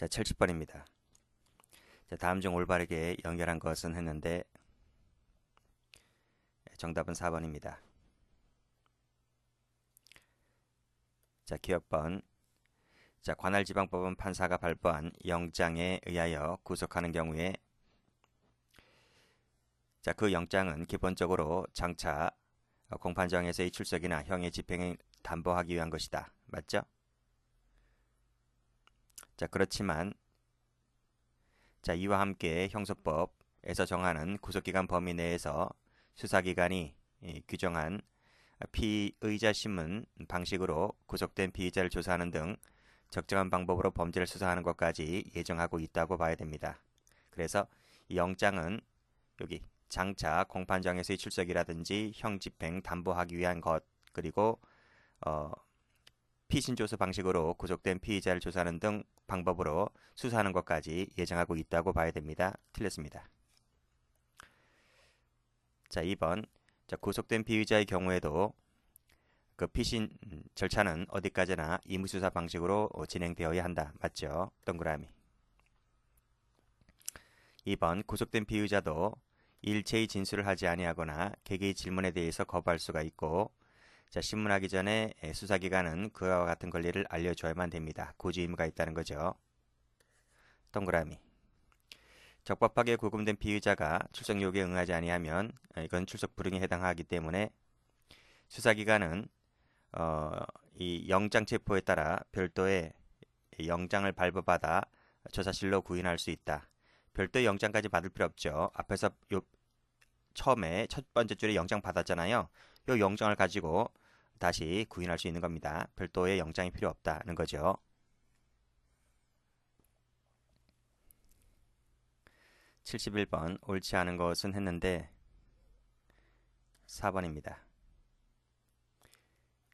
자, 70번입니다. 자, 다음 중 올바르게 연결한 것은 했는데 정답은 4번입니다. 자, 기억번. 자, 관할지방법원 판사가 발부한 영장에 의하여 구속하는 경우에 자, 그 영장은 기본적으로 장차 공판장에서의 출석이나 형의 집행을 담보하기 위한 것이다. 맞죠? 자, 그렇지만 자, 이와 함께 형소법에서 정하는 구속기간 범위 내에서 수사기관이 규정한 피의자 신문 방식으로 구속된 피의자를 조사하는 등 적정한 방법으로 범죄를 수사하는 것까지 예정하고 있다고 봐야 됩니다. 그래서 이 영장은 여기 장차 공판장에서의 출석이라든지 형 집행 담보하기 위한 것, 그리고 피신조서 방식으로 구속된 피의자를 조사하는 등 방법으로 수사하는 것까지 예정하고 있다고 봐야 됩니다. 틀렸습니다. 자, 2번. 자, 구속된 피의자의 경우에도 그 피신 절차는 어디까지나 임의수사 방식으로 진행되어야 한다. 맞죠? 동그라미. 2번. 구속된 피의자도 일체의 진술을 하지 아니하거나 개개의 질문에 대해서 거부할 수가 있고, 자, 신문하기 전에 수사기관은 그와 같은 권리를 알려줘야만 됩니다. 고지 의무가 있다는 거죠. 동그라미. 적법하게 구금된 피의자가 출석 요구에 응하지 아니하면 이건 출석 불응에 해당하기 때문에 수사기관은 이 영장 체포에 따라 별도의 영장을 발부받아 조사실로 구인할 수 있다. 별도의 영장까지 받을 필요 없죠. 앞에서 처음에 첫 번째 줄에 영장 받았잖아요. 이 영장을 가지고 다시 구인할 수 있는 겁니다. 별도의 영장이 필요 없다는 거죠. 71번. 옳지 않은 것은 했는데 4번입니다.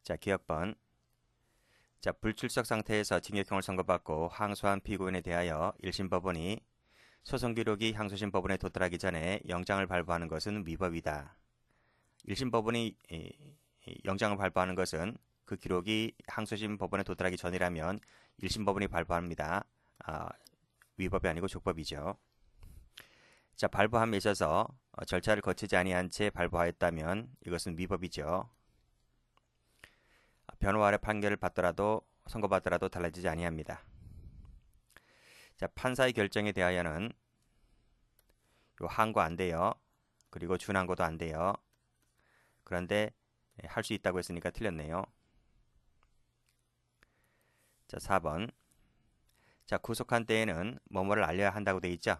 자, 기억번. 자, 불출석 상태에서 징역형을 선고받고 항소한 피고인에 대하여 1심 법원이 소송 기록이 항소심 법원에 도달하기 전에 영장을 발부하는 것은 위법이다. 1심 법원이 영장을 발부하는 것은 그 기록이 항소심 법원에 도달하기 전이라면 1심 법원이 발부합니다. 위법이 아니고 족법이죠. 자, 발부함에 있어서 절차를 거치지 아니한 채 발부하였다면 이것은 위법이죠. 변호 아래 판결을 받더라도 선고받더라도 달라지지 아니합니다. 자, 판사의 결정에 대하여는 요 항고 안 돼요. 그리고 준항고도 안 돼요. 그런데 할 수 있다고 했으니까 틀렸네요. 자, 4번. 자, 구속한 때에는 뭐뭐를 알려야 한다고 돼 있죠.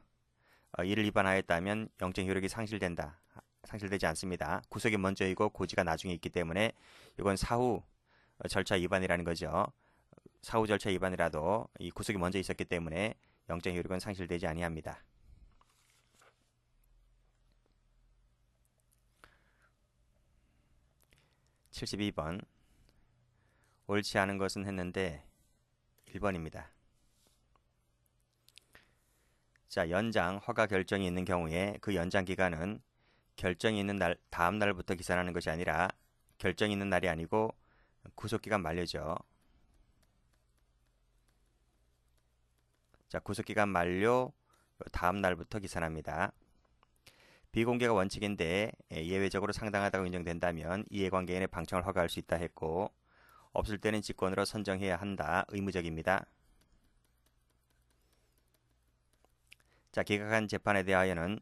이를 위반하였다면 영장 효력이 상실된다. 상실되지 않습니다. 구속이 먼저이고 고지가 나중에 있기 때문에 이건 사후 절차 위반이라는 거죠. 사후 절차 위반이라도 이 구속이 먼저 있었기 때문에 영장 효력은 상실되지 아니합니다. (72번) 옳지 않은 것은 했는데 1번입니다. 자, 연장 허가 결정이 있는 경우에 그 연장 기간은 결정이 있는 날 다음 날부터 기산하는 것이 아니라 결정이 있는 날이 아니고 구속기간 만료죠. 자, 구속기간 만료 다음 날부터 기산합니다. 비공개가 원칙인데 예외적으로 상당하다고 인정된다면 이해관계인의 방청을 허가할 수 있다 했고, 없을 때는 직권으로 선정해야 한다. 의무적입니다. 자, 기각한 재판에 대하여는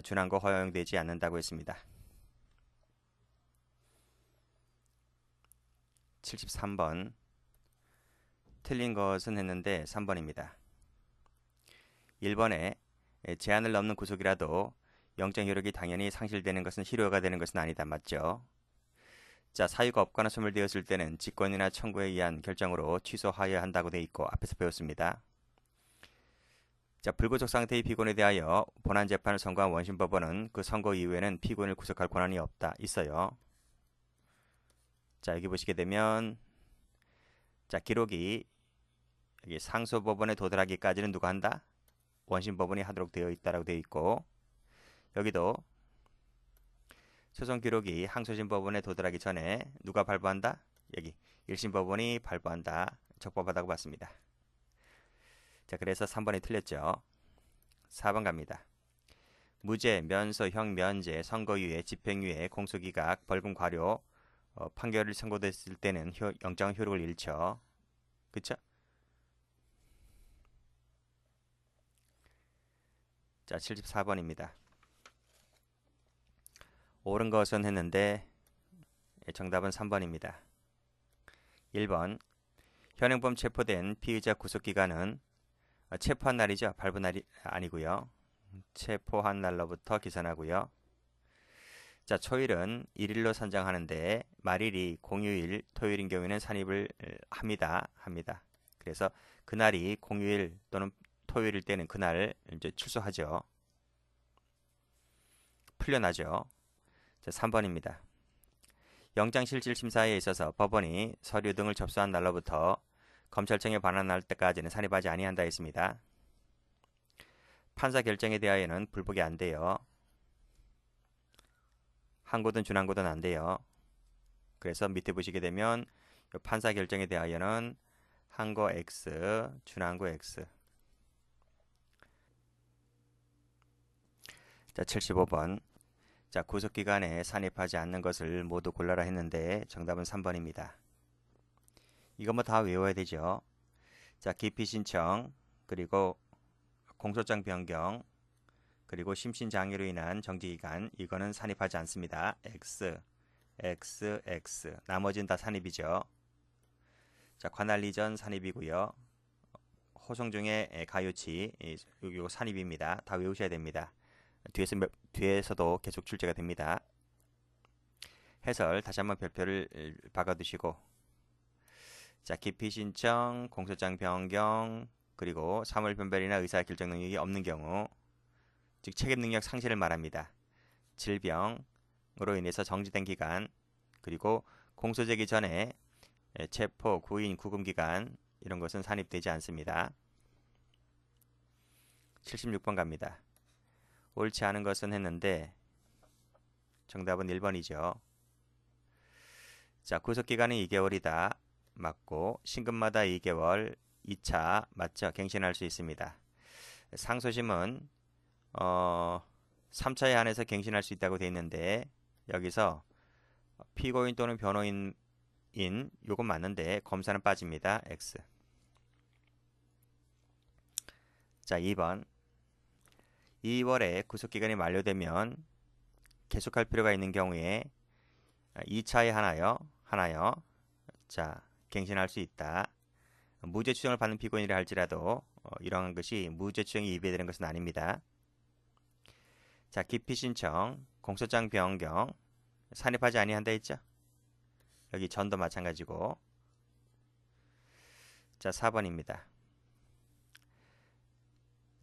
준항고 허용되지 않는다고 했습니다. 73번. 틀린 것은 했는데 3번입니다. 1번에 제한을 넘는 구속이라도 영장 효력이 당연히 상실되는 것은 실효가 되는 것은 아니다. 맞죠? 자, 사유가 없거나 소멸되었을 때는 직권이나 청구에 의한 결정으로 취소하여야 한다고 돼 있고 앞에서 배웠습니다. 자, 불구속 상태의 피고인에 대하여 본안 재판을 선고한 원심법원은 그 선고 이후에는 피고인을 구속할 권한이 없다. 있어요. 자, 여기 보시게 되면 자, 기록이 여기 상소법원에 도달하기까지는 누가 한다? 원심법원이 하도록 되어 있다라고 되어 있고, 여기도 소송 기록이 항소심 법원에 도달하기 전에 누가 발부한다? 여기 1심 법원이 발부한다. 적법하다고 봤습니다. 자, 그래서 3번이 틀렸죠. 4번 갑니다. 무죄, 면소, 형, 면제, 선고유예, 집행유예, 공소기각, 벌금 과료, 판결이 선고됐을 때는 영장 효력을 잃죠. 그쵸? 자, 74번입니다. 옳은 것은 했는데 정답은 3번입니다. 1번 현행범 체포된 피의자 구속기간은 체포한 날이죠. 발부 날이 아니고요. 체포한 날로부터 계산하고요. 자, 초일은 1일로 산정하는데 말일이 공휴일, 토요일인 경우에는 산입을 합니다. 그래서 그날이 공휴일 또는 토요일일 때는 그날 이제 출소하죠. 풀려나죠. 자, 3번입니다. 영장실질심사에 있어서 법원이 서류 등을 접수한 날로부터 검찰청에 반환할 때까지는 산입하지 아니한다 했습니다. 판사 결정에 대하여는 불복이 안 돼요. 항고든 준항고든 안 돼요. 그래서 밑에 보시게 되면 판사 결정에 대하여는 항고 X, 준항고 X. 자, 75번. 자, 구속기간에 산입하지 않는 것을 모두 골라라 했는데 정답은 3번입니다. 이거 뭐 다 외워야 되죠. 자, 기피 신청, 그리고 공소장 변경, 그리고 심신장애로 인한 정지기간, 이거는 산입하지 않습니다. X, X, X. 나머지는 다 산입이죠. 자, 관할 이전 산입이고요. 호송 중에 가요치, 이거 산입입니다. 다 외우셔야 됩니다. 뒤에서도 계속 출제가 됩니다. 해설 다시 한번 별표를 박아두시고, 자, 기피 신청, 공소장 변경, 그리고 사물 변별이나 의사 결정 능력이 없는 경우, 즉 책임 능력 상실을 말합니다. 질병으로 인해서 정지된 기간, 그리고 공소 제기 전에 체포, 구인, 구금 기간, 이런 것은 산입되지 않습니다. 76번 갑니다. 옳지 않은 것은 했는데 정답은 1번이죠. 자, 구속기간은 2개월이다. 맞고 신금마다 2개월 2차 맞죠? 갱신할 수 있습니다. 상소심은 3차에 한해서 갱신할 수 있다고 되어 있는데 여기서 피고인 또는 변호인인 요건 맞는데 검사는 빠집니다. X. 자, 2번 2월에 구속기간이 만료되면 계속할 필요가 있는 경우에 2차에 하나요. 자, 갱신할 수 있다. 무죄 추정을 받는 피고인이라 할지라도 이러한 것이 무죄 추정이 위배되는 것은 아닙니다. 자, 기피 신청, 공소장 변경, 산입하지 아니한다 했죠? 여기 전도 마찬가지고. 자, 4번입니다.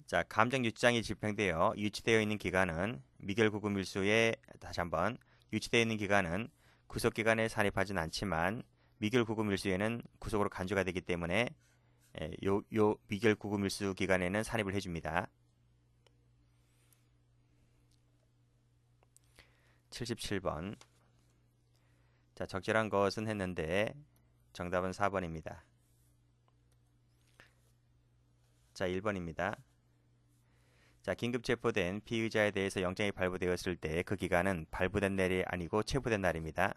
자, 감정 유치장이 집행되어 유치되어 있는 기간은 미결 구금 일수에 다시 한번 유치되어 있는 기간은 구속 기간에 산입하진 않지만 미결 구금 일수에는 구속으로 간주가 되기 때문에 요 미결 구금 일수 기간에는 산입을 해줍니다. 77번. 자, 적절한 것은 했는데 정답은 4번입니다. 자, 1번입니다. 자, 긴급 체포된 피의자에 대해서 영장이 발부되었을 때 그 기간은 발부된 날이 아니고 체포된 날입니다.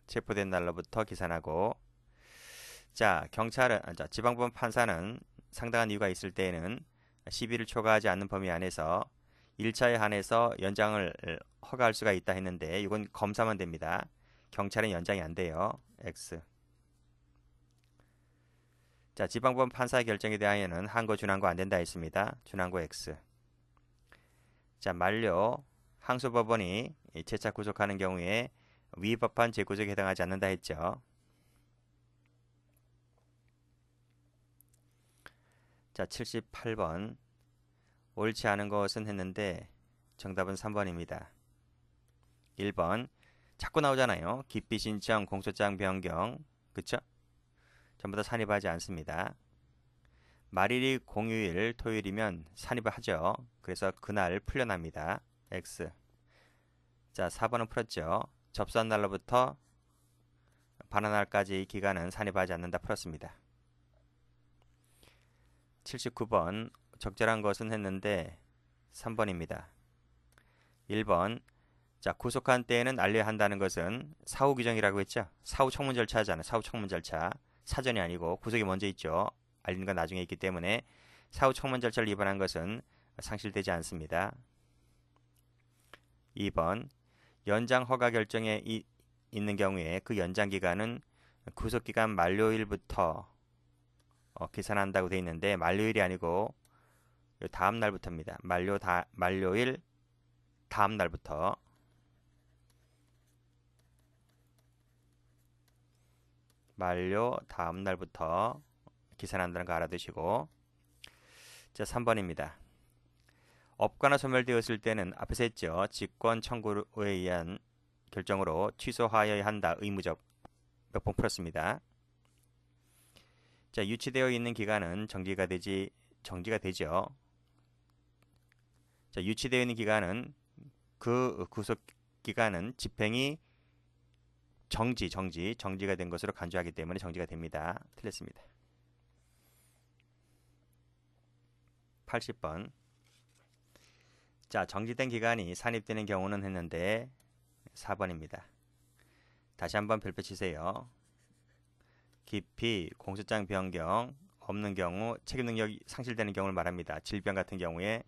체포된 날로부터 계산하고, 자, 지방법원 판사는 상당한 이유가 있을 때에는 시비를 초과하지 않는 범위 안에서 1차에 한해서 연장을 허가할 수가 있다 했는데 이건 검사만 됩니다. 경찰은 연장이 안 돼요. X. 자, 지방법원 판사의 결정에 대하여는 항고, 준항고 안 된다 했습니다. 준항고 X. 자, 만료 항소법원이 재차 구속하는 경우에 위법한 재구속에 해당하지 않는다 했죠. 자, 78번. 옳지 않은 것은 했는데 정답은 3번입니다. 1번. 자꾸 나오잖아요. 기피 신청, 공소장 변경. 그쵸? 전부 다 산입하지 않습니다. 말일이 공휴일, 토요일이면 산입을 하죠. 그래서 그날 풀려납니다. X. 자, 4번은 풀었죠. 접수한 날로부터 반환날까지 기간은 산입하지 않는다 풀었습니다. 79번 적절한 것은 했는데 3번입니다. 1번 자, 구속한 때에는 알려야 한다는 것은 사후 규정이라고 했죠. 사후 청문 절차잖아요. 사후 청문 절차. 사전이 아니고 구속이 먼저 있죠. 알리는 건 나중에 있기 때문에 사후 청문 절차를 위반한 것은 상실되지 않습니다. 2번 연장 허가 결정에 있는 경우에 그 연장 기간은 구속기간 만료일부터 계산한다고 되어 있는데 만료일이 아니고 다음 날부터입니다. 만료일 다음 날부터 만료 다음 날부터 계산한다는 거 알아두시고 자 3번입니다. 업과나 소멸되었을 때는 앞에서 했죠. 직권 청구에 의한 결정으로 취소하여야 한다. 의무적 몇 번 풀었습니다. 자 유치되어 있는 기간은 정지가 되죠. 자 유치되어 있는 기간은 그 구속 기간은 집행이 정지가 된 것으로 간주하기 때문에 정지가 됩니다. 틀렸습니다. 80번 자 정지된 기간이 산입되는 경우는 했는데 4번입니다. 다시 한번 별표 치세요. 기피, 공소장 변경 없는 경우 책임 능력이 상실되는 경우를 말합니다. 질병 같은 경우에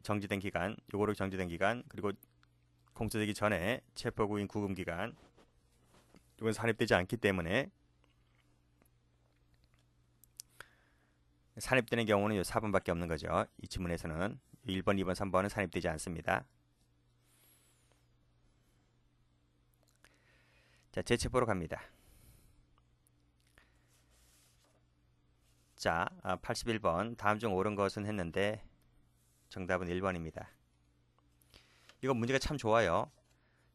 정지된 기간, 요거로 정지된 기간, 그리고 공소되기 전에 체포구인 구금 기간 이건 산입되지 않기 때문에 산입되는 경우는 요 4번밖에 없는 거죠. 이 지문에서는 1번, 2번, 3번은 산입되지 않습니다. 자, 재체포로 갑니다. 자, 81번 다음 중 옳은 것은 했는데 정답은 1번입니다. 이거 문제가 참 좋아요.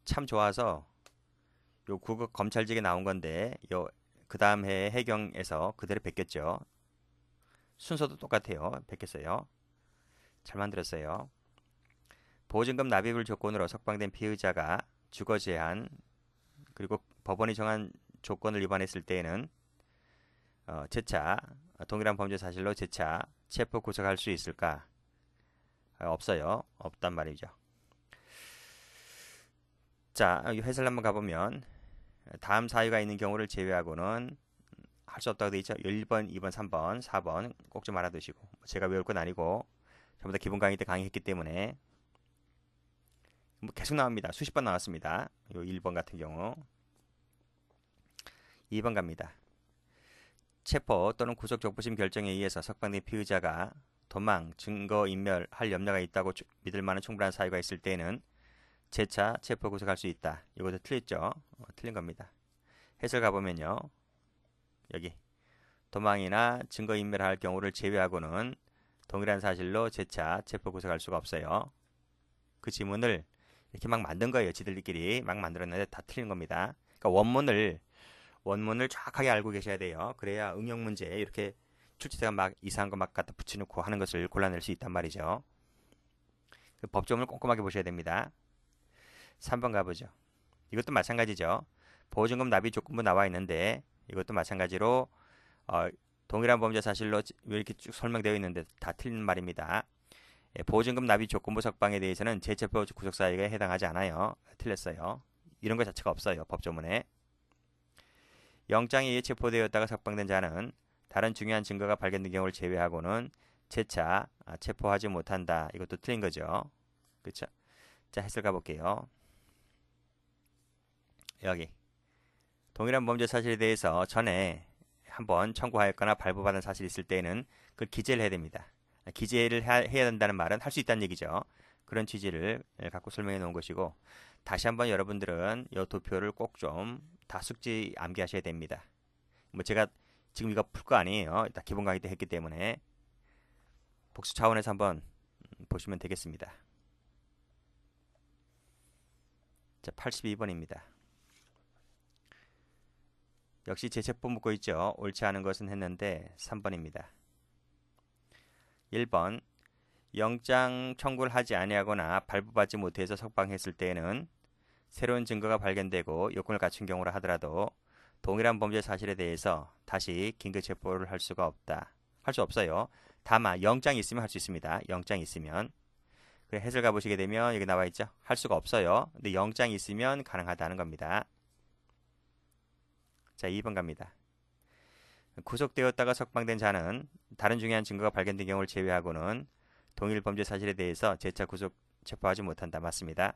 참 좋아서 요 국어 검찰직에 나온 건데 요 그 다음 해 해경에서 그대로 베꼈죠. 순서도 똑같아요. 베꼈어요. 잘 만들었어요. 보증금 납입을 조건으로 석방된 피의자가 주거 제한 그리고 법원이 정한 조건을 위반했을 때에는 재차 동일한 범죄 사실로 재차 체포 구속할 수 있을까? 없어요. 없단 말이죠. 자, 해설 한번 가보면 다음 사유가 있는 경우를 제외하고는 할 수 없다고 되어 있죠. 1번, 2번, 3번, 4번 꼭 좀 알아두시고 제가 외울 건 아니고 전부 다 기본 강의 때 강의했기 때문에 뭐 계속 나옵니다. 수십 번 나왔습니다. 요 1번 같은 경우 2번 갑니다. 체포 또는 구속 적부심 결정에 의해서 석방된 피의자가 도망, 증거인멸할 염려가 있다고 믿을 만한 충분한 사유가 있을 때에는 재차 체포 구속할 수 있다. 이것도 틀렸죠? 틀린 겁니다. 해설 가보면요. 여기 도망이나 증거인멸할 경우를 제외하고는 동일한 사실로 재차 체포 구속할 수가 없어요. 그 지문을 이렇게 막 만든 거예요. 지들끼리 막 만들었는데 다 틀린 겁니다. 그러니까 원문을 정확하게 알고 계셔야 돼요. 그래야 응용 문제 이렇게 출제자가 막 이상한 거 막 갖다 붙여놓고 하는 것을 골라낼 수 있단 말이죠. 그 법조문을 꼼꼼하게 보셔야 됩니다. 3번 가보죠. 이것도 마찬가지죠. 보증금 납입 조건부 나와 있는데 이것도 마찬가지로 동일한 범죄 사실로 왜 이렇게 쭉 설명되어 있는데 다 틀린 말입니다. 보증금 납입 조건부 석방에 대해서는 재체포 구속 사유에 해당하지 않아요. 틀렸어요. 이런 것 자체가 없어요. 법조문에. 영장에 의해 체포되었다가 석방된 자는 다른 중요한 증거가 발견된 경우를 제외하고는 재차 체포하지 못한다. 이것도 틀린 거죠. 그렇죠? 자, 해설 가볼게요. 여기 동일한 범죄 사실에 대해서 전에 한번 청구하였거나 발부받은 사실이 있을 때에는 그걸 기재를 해야 됩니다. 기재를 해야 된다는 말은 할 수 있다는 얘기죠. 그런 취지를 갖고 설명해 놓은 것이고 다시 한번 여러분들은 이 도표를 꼭 좀 다 숙지 암기하셔야 됩니다. 뭐 제가 지금 이거 풀 거 아니에요. 다 기본 강의 때 했기 때문에 복수 차원에서 한번 보시면 되겠습니다. 자, 82번입니다. 역시 재체포 묻고 있죠. 옳지 않은 것은 했는데 3번입니다. 1번 영장 청구를 하지 아니하거나 발부받지 못해서 석방했을 때에는 새로운 증거가 발견되고 요건을 갖춘 경우라 하더라도 동일한 범죄 사실에 대해서 다시 긴급 체포를 할 수가 없다. 할 수 없어요. 다만 영장이 있으면 할 수 있습니다. 영장이 있으면. 그래 해설 가보시게 되면 여기 나와 있죠. 할 수가 없어요. 근데 영장이 있으면 가능하다는 겁니다. 자, 2번 갑니다. 구속되었다가 석방된 자는 다른 중요한 증거가 발견된 경우를 제외하고는 동일 범죄 사실에 대해서 재차 구속 체포하지 못한다. 맞습니다.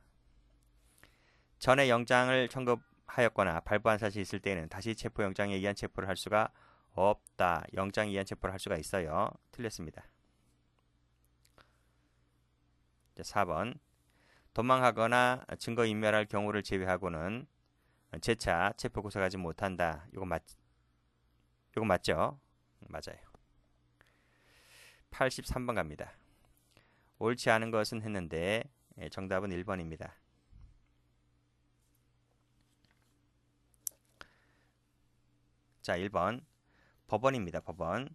전에 영장을 청구하였거나 발부한 사실이 있을 때는 다시 체포영장에 의한 체포를 할 수가 없다. 영장에 의한 체포를 할 수가 있어요. 틀렸습니다. 자, 4번. 도망하거나 증거인멸할 경우를 제외하고는 재차 체포 구속하지 못한다. 이거 맞죠? 맞아요. 83번 갑니다. 옳지 않은 것은 했는데 정답은 1번입니다. 자, 1번. 법원입니다. 법원.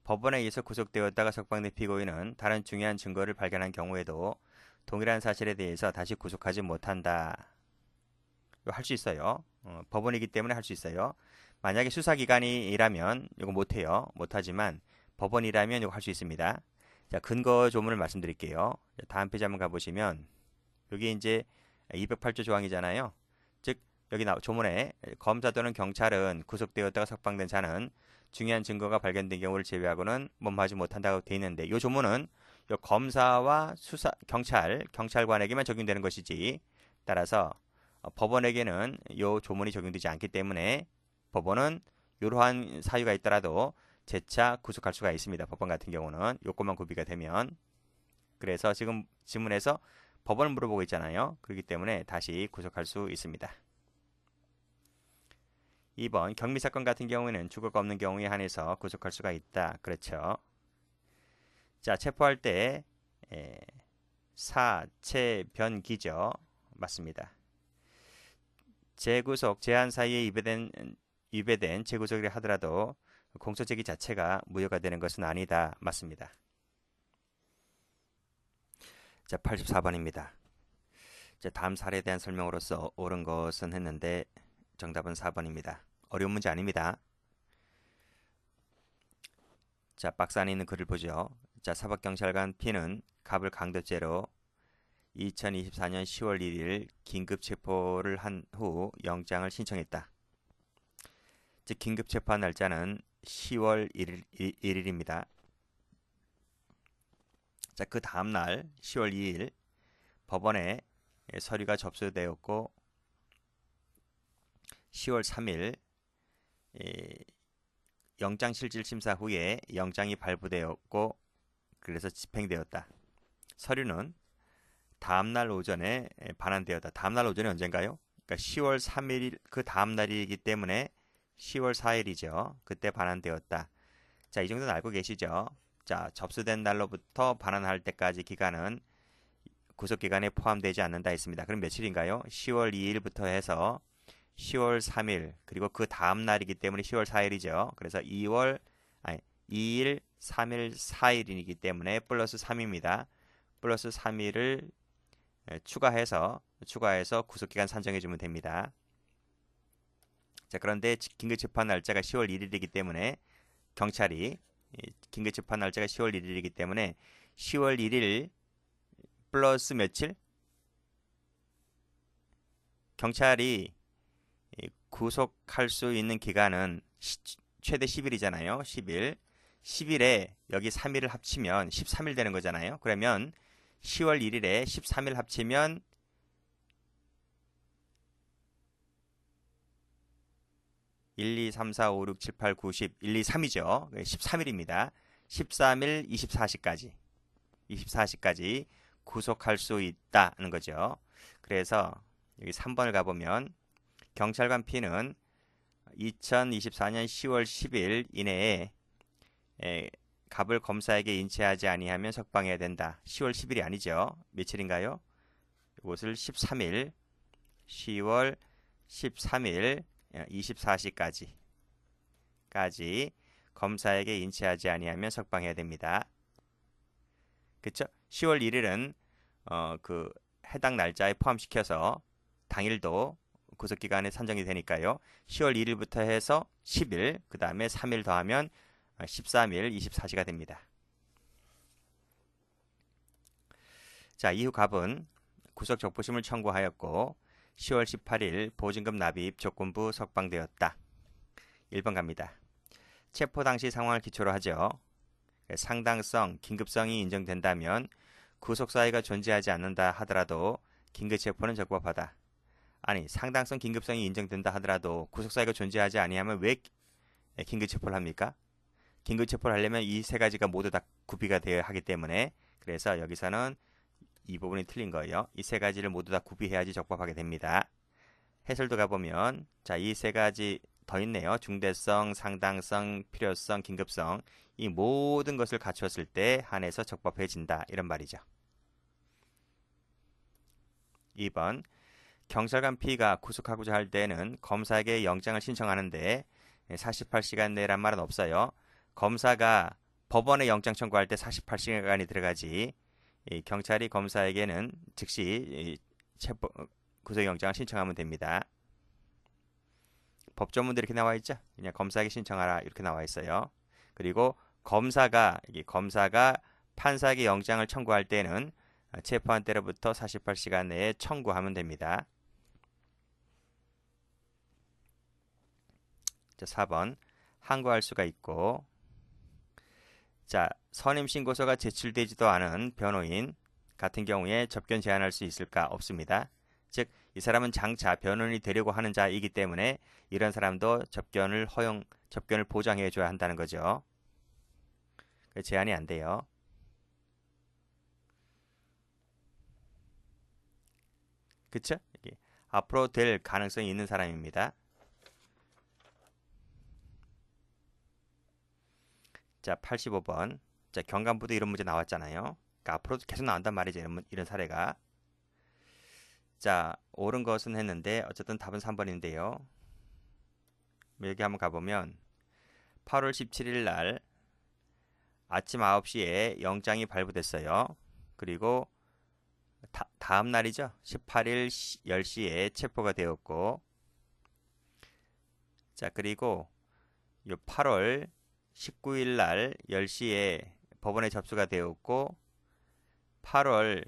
법원에 의해서 구속되었다가 석방된 피고인은 다른 중요한 증거를 발견한 경우에도 동일한 사실에 대해서 다시 구속하지 못한다. 이거 할 수 있어요. 법원이기 때문에 할 수 있어요. 만약에 수사기관이라면 이거 못해요. 못하지만 법원이라면 이거 할 수 있습니다. 자, 근거 조문을 말씀드릴게요. 다음 페이지 한번 가보시면 여기 이제 208조 조항이잖아요. 즉 여기 조문에 검사 또는 경찰은 구속되었다가 석방된 자는 중요한 증거가 발견된 경우를 제외하고는 몸하지 못한다고 되어 있는데 이 조문은 요 검사와 경찰관에게만 적용되는 것이지 따라서 법원에게는 이 조문이 적용되지 않기 때문에 법원은 이러한 사유가 있더라도 재차 구속할 수가 있습니다. 법원 같은 경우는 요것만 구비가 되면. 그래서 지금 지문에서 법원을 물어보고 있잖아요. 그렇기 때문에 다시 구속할 수 있습니다. 2번 경미사건 같은 경우에는 주거가 없는 경우에 한해서 구속할 수가 있다. 그렇죠. 자, 체포할 때 사체변기죠. 맞습니다. 재구속, 제한 사이에 위배된 재구속이라 하더라도 공소제기 자체가 무효가 되는 것은 아니다. 맞습니다. 자, 84번입니다. 자, 다음 사례에 대한 설명으로서 옳은 것은 했는데 정답은 4번입니다. 어려운 문제 아닙니다. 자, 박스 안에 있는 글을 보죠. 자, 사법경찰관 P는 갑을 강도죄로 2024년 10월 1일 긴급 체포를 한 후 영장을 신청했다. 즉 긴급 체포한 날짜는 10월 1일입니다. 자, 그 다음 날 10월 2일 법원에 서류가 접수되었고 10월 3일 영장실질심사 후에 영장이 발부되었고 그래서 집행되었다. 서류는 다음날 오전에 반환되었다. 다음날 오전에 언젠가요? 그러니까 10월 3일 그 다음날이기 때문에 10월 4일이죠. 그때 반환되었다. 자, 이 정도는 알고 계시죠? 자, 접수된 날로부터 반환할 때까지 기간은 구속기간에 포함되지 않는다 했습니다. 그럼 며칠인가요? 10월 2일부터 해서 10월 3일 그리고 그 다음 날이기 때문에 10월 4일이죠. 그래서 2일, 3일, 4일이기 때문에 플러스 3입니다. 플러스 3일을 추가해서 구속기간 산정해 주면 됩니다. 자, 그런데 긴급체포한 날짜가 10월 1일이기 때문에 경찰이 긴급체포한 날짜가 10월 1일이기 때문에 10월 1일 플러스 며칠? 경찰이 구속할 수 있는 기간은 최대 10일이잖아요. 10일. 10일에 여기 3일을 합치면 13일 되는 거잖아요. 그러면 10월 1일에 13일 합치면 1, 2, 3, 4, 5, 6, 7, 8, 9, 10, 1, 2, 3이죠. 13일입니다. 13일 24시까지 구속할 수 있다는 거죠. 그래서 여기 3번을 가보면 경찰관 P는 2024년 10월 10일 이내에 갑을 검사에게 인체하지 아니하면 석방해야 된다. 10월 10일이 아니죠. 며칠인가요? 이것을 13일 10월 13일 24시까지 검사에게 인체하지 아니하면 석방해야 됩니다. 그쵸? 10월 1일은 그 해당 날짜에 포함시켜서 당일도 구속기간에 산정이 되니까요. 10월 1일부터 해서 10일, 그 다음에 3일 더하면 13일, 24시가 됩니다. 자, 이후 갑은 구속 적부심을 청구하였고 10월 18일 보증금 납입 조건부 석방되었다. 1번 갑니다. 체포 당시 상황을 기초로 하죠. 상당성, 긴급성이 인정된다면 구속사유가 존재하지 않는다 하더라도 긴급체포는 적법하다. 아니, 상당성, 긴급성이 인정된다 하더라도 구속사유가 존재하지 아니하면 왜 긴급체포를 합니까? 긴급체포를 하려면 이 세 가지가 모두 다 구비가 되어야 하기 때문에, 그래서 여기서는 이 부분이 틀린 거예요. 이 세 가지를 모두 다 구비해야지 적법하게 됩니다. 해설도 가보면 자, 이 세 가지 더 있네요. 중대성, 상당성, 필요성, 긴급성. 이 모든 것을 갖추었을 때 한해서 적법해진다. 이런 말이죠. 2번. 경찰관 P가 구속하고자 할 때는 검사에게 영장을 신청하는데 48시간 내란 말은 없어요. 검사가 법원에 영장 청구할 때 48시간이 들어가지, 경찰이 검사에게는 즉시 구속영장을 신청하면 됩니다. 법조문도 이렇게 나와 있죠. 그냥 검사에게 신청하라 이렇게 나와 있어요. 그리고 검사가 판사에게 영장을 청구할 때는 체포한 때로부터 48시간 내에 청구하면 됩니다. 자, 4번. 항고할 수가 있고, 자, 선임 신고서가 제출되지도 않은 변호인 같은 경우에 접견 제한할 수 있을까? 없습니다. 즉, 이 사람은 장차 변호인이 되려고 하는 자이기 때문에 이런 사람도 접견을 보장해 줘야 한다는 거죠. 제한이 안 돼요. 그쵸? 앞으로 될 가능성이 있는 사람입니다. 자, 85번. 자, 경감부도 이런 문제 나왔잖아요. 그러니까 앞으로도 계속 나온단 말이죠. 이런 사례가. 자, 옳은 것은 했는데 어쨌든 답은 3번인데요. 여기 한번 가보면 8월 17일 날 아침 9시에 영장이 발부됐어요. 그리고 다음 날이죠. 18일 10시에 체포가 되었고, 자, 그리고 요 8월 19일 날 10시에 법원에 접수가 되었고, 8월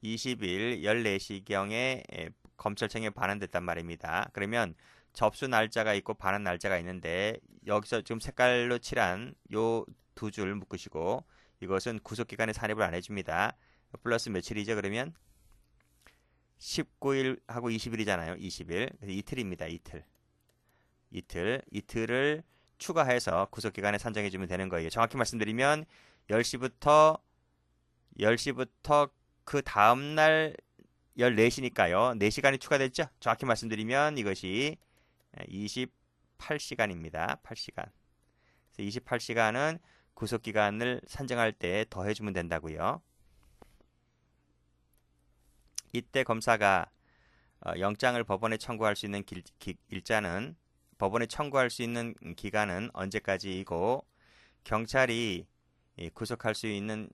20일 14시경에 검찰청에 반환됐단 말입니다. 그러면 접수 날짜가 있고 반환 날짜가 있는데, 여기서 지금 색깔로 칠한 요 두 줄 묶으시고, 이것은 구속기간에 산입을 안 해줍니다. 플러스 며칠이죠? 그러면 19일하고 20일이잖아요. 20일. 그래서 이틀입니다. 이틀을 추가해서 구속기간에 산정해주면 되는 거예요. 정확히 말씀드리면 10시부터 그 다음날 14시니까요. 4시간이 추가됐죠? 정확히 말씀드리면 이것이 28시간입니다. 8시간. 그래서 28시간은 구속기간을 산정할 때 더해주면 된다고요. 이때 검사가 영장을 법원에 청구할 수 있는 일자는, 법원에 청구할 수 있는 기간은 언제까지이고, 경찰이 구속할 수 있는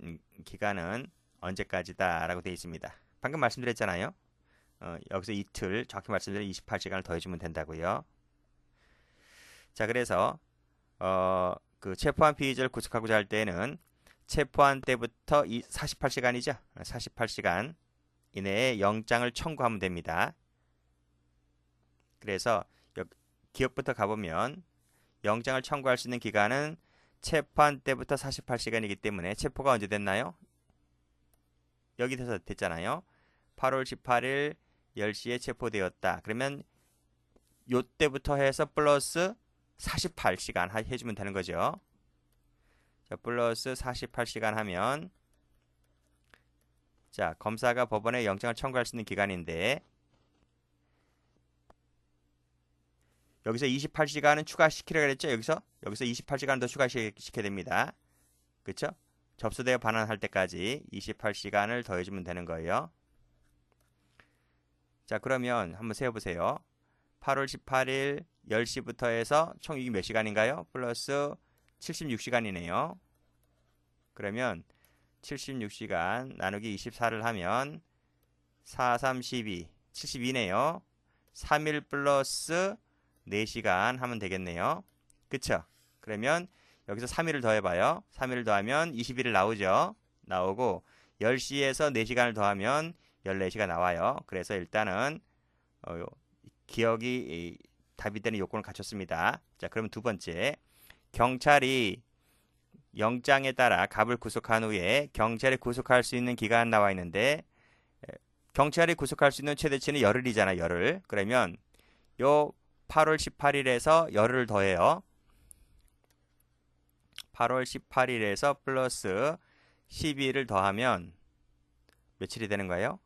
기간은 언제까지다라고 되어 있습니다. 방금 말씀드렸잖아요. 여기서 이틀, 정확히 말씀드리면 28시간을 더해주면 된다고요. 자, 그래서 그 체포한 피의자를 구속하고자 할 때는 체포한 때부터 48시간이죠. 48시간 이내에 영장을 청구하면 됩니다. 그래서 기억부터 가보면 영장을 청구할 수 있는 기간은 체포한 때부터 48시간이기 때문에 체포가 언제 됐나요? 여기 됐잖아요. 8월 18일 10시에 체포되었다. 그러면 요때부터 해서 플러스 48시간 해주면 되는 거죠. 자, 플러스 48시간 하면, 자, 검사가 법원에 영장을 청구할 수 있는 기간인데, 여기서 28시간은 추가시키려고 했죠. 여기서 28시간 더 추가시켜야 됩니다. 그렇죠? 접수되어 반환할 때까지 28시간을 더해주면 되는 거예요. 자, 그러면 한번 세어보세요. 8월 18일 10시부터 해서 총 이게 몇 시간인가요? 플러스 76시간이네요. 그러면 76시간 나누기 24를 하면 4, 3, 12, 72네요. 3일 플러스 4시간 하면 되겠네요. 그쵸? 그러면 여기서 3일을 더해봐요. 3일을 더하면 21일 나오죠. 나오고 10시에서 4시간을 더하면 14시가 나와요. 그래서 일단은 기억이 답이 되는 요건을 갖췄습니다. 자, 그러면 두 번째, 경찰이 영장에 따라 갑을 구속한 후에 경찰이 구속할 수 있는 기간 나와 있는데 경찰이 구속할 수 있는 최대치는 열흘이잖아, 열흘. 그러면 요 8월 18일에서 열흘을 더해요. 8월 18일에서 플러스 12일을 더하면 며칠이 되는 거예요?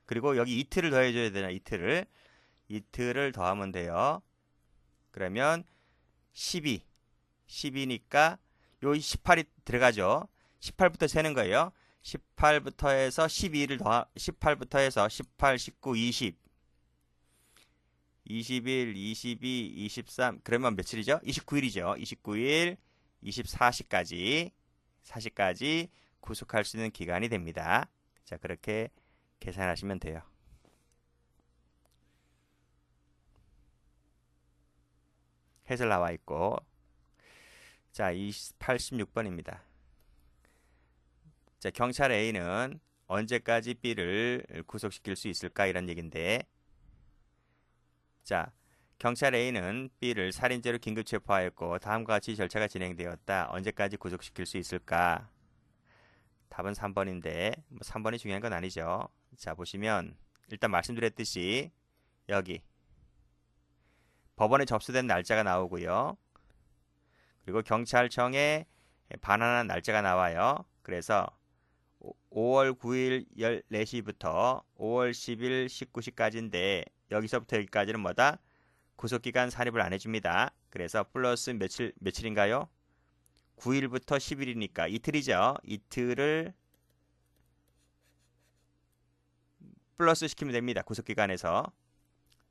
그리고 여기 이틀을 더해줘야 되나, 이틀을 더하면 돼요. 그러면 12니까 요 18이 들어가죠. 18부터 세는 거예요. 18부터 해서 18부터 해서 18, 19, 20, 21, 22, 23, 그러면 며칠이죠? 29일이죠. 29일, 24시까지 구속할 수 있는 기간이 됩니다. 자, 그렇게 계산하시면 돼요. 해설 나와 있고, 자, 86번입니다. 자, 경찰 A는 언제까지 B를 구속시킬 수 있을까? 이런 얘기인데, 자, 경찰 A는 B를 살인죄로 긴급 체포하였고 다음과 같이 절차가 진행되었다. 언제까지 구속시킬 수 있을까? 답은 3번인데 뭐 3번이 중요한 건 아니죠. 자, 보시면 일단 말씀드렸듯이 여기 법원에 접수된 날짜가 나오고요. 그리고 경찰청에 반환한 날짜가 나와요. 그래서 5월 9일 14시부터 5월 10일 19시까지인데 여기서부터 여기까지는 뭐다? 구속기간 산입을 안 해줍니다. 그래서 플러스 며칠인가요? 9일부터 10일이니까 이틀이죠. 이틀을 플러스 시키면 됩니다. 구속기간에서.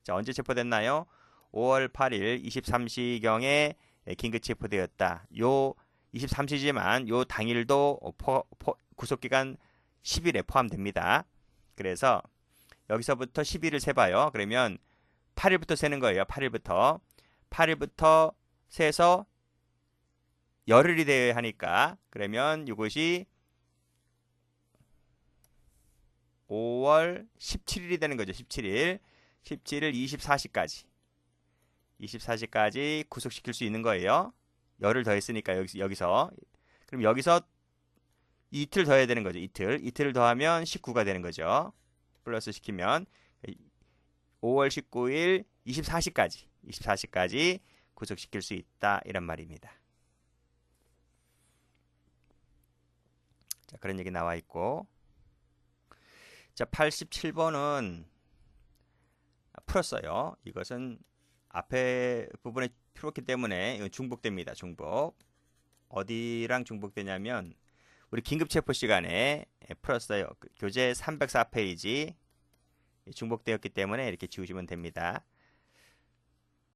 자, 언제 체포됐나요? 5월 8일 23시경에 긴급 체포되었다. 요 23시지만 요 당일도 구속기간 10일에 포함됩니다. 그래서 여기서부터 10일을 세봐요. 그러면 8일부터 세는 거예요. 8일부터 세서 열흘이 되어야 하니까 그러면 이것이 5월 17일이 되는 거죠. 17일 24시까지 구속시킬 수 있는 거예요. 열흘 더했으니까 여기서 그럼 여기서 이틀 더해야 되는 거죠. 이틀을 더하면 19가 되는 거죠. 플러스 시키면 5월 19일 24시까지 구속시킬 수 있다. 이런 말입니다. 자, 그런 얘기 나와 있고. 자, 87번은 풀었어요. 이것은 앞에 부분에 풀었기 때문에 이건 중복됩니다. 중복. 어디랑 중복되냐면 우리 긴급체포 시간에 풀었어요. 교재 304페이지 중복되었기 때문에 이렇게 지우시면 됩니다.